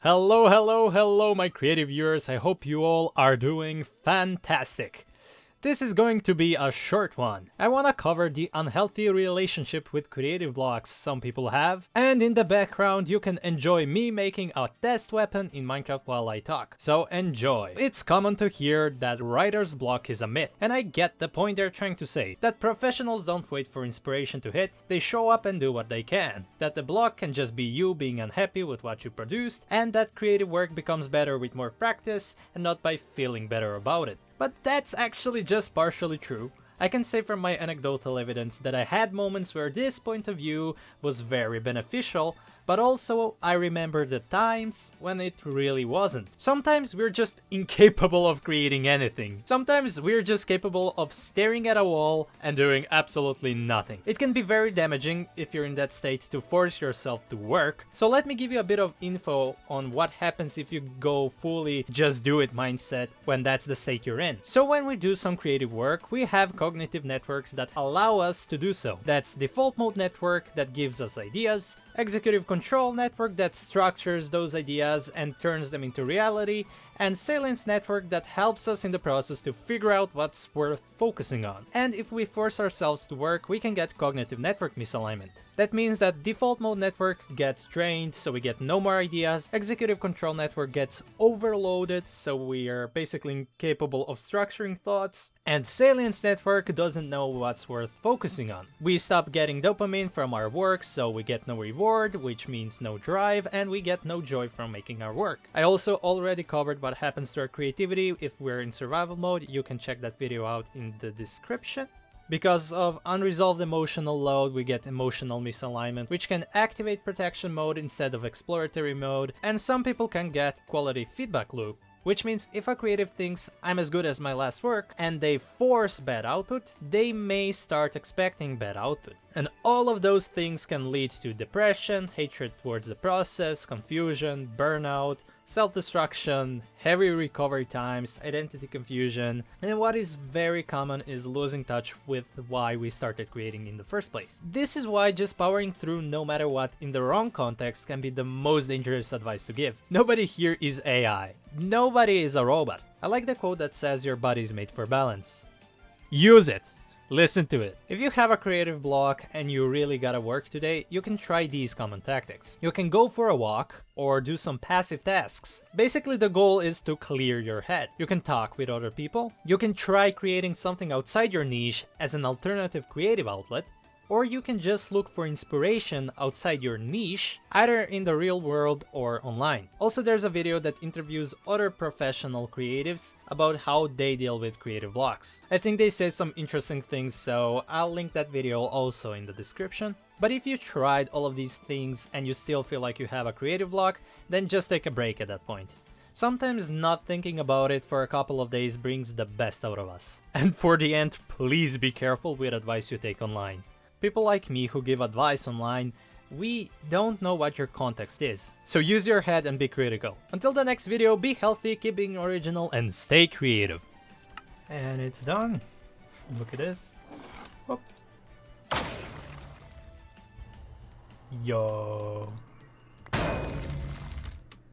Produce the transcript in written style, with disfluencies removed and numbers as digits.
Hello, my creative viewers. I hope you all are doing fantastic. This is going to be a short one. I want to cover the unhealthy relationship with creative blocks some people have, and in the background you can enjoy me making a test weapon in Minecraft while I talk. So enjoy. It's common to hear that writer's block is a myth, and I get the point they're trying to say, that professionals don't wait for inspiration to hit, they show up and do what they can, that the block can just be you being unhappy with what you produced, and that creative work becomes better with more practice and not by feeling better about it. But that's actually just partially true. I can say from my anecdotal evidence that I had moments where this point of view was very beneficial, but also I remember the times when it really wasn't. Sometimes we're just incapable of creating anything. Sometimes we're just capable of staring at a wall and doing absolutely nothing. It can be very damaging if you're in that state to force yourself to work. So let me give you a bit of info on what happens if you go fully just do it mindset when that's the state you're in. So when we do some creative work, we have cognitive networks that allow us to do so. That's default mode network that gives us ideas, executive control network that structures those ideas and turns them into reality, and salience network that helps us in the process to figure out what's worth focusing on. And if we force ourselves to work, we can get cognitive network misalignment. That means that default mode network gets drained, so we get no more ideas. Executive control network gets overloaded, so we are basically incapable of structuring thoughts. And salience network doesn't know what's worth focusing on. We stop getting dopamine from our work, so we get no reward, which means no drive, and we get no joy from making our work. I also already covered what happens to our creativity if we're in survival mode. You can check that video out in the description. Because of unresolved emotional load, we get emotional misalignment, which can activate protection mode instead of exploratory mode, and some people can get quality feedback loop. Which means if a creative thinks I'm as good as my last work and they force bad output, they may start expecting bad output. And all of those things can lead to depression, hatred towards the process, confusion, burnout, self-destruction, heavy recovery times, identity confusion, and what is very common is losing touch with why we started creating in the first place. This is why just powering through no matter what in the wrong context can be the most dangerous advice to give. Nobody here is AI. Nobody is a robot. I like the quote that says your body is made for balance. Use it! Listen to it. If you have a creative block and you really gotta work today, you can try these common tactics. You can go for a walk or do some passive tasks. Basically, the goal is to clear your head. You can talk with other people. You can try creating something outside your niche as an alternative creative outlet. Or you can just look for inspiration outside your niche, either in the real world or online. Also, there's a video that interviews other professional creatives about how they deal with creative blocks. I think they say some interesting things, so I'll link that video also in the description. But if you tried all of these things and you still feel like you have a creative block, then just take a break at that point. Sometimes not thinking about it for a couple of days brings the best out of us. And for the end, please be careful with advice you take online. People like me who give advice online, we don't know what your context is. So use your head and be critical. Until the next video, be healthy, keep being original, and stay creative. And it's done. Look at this. Whoop. Yo.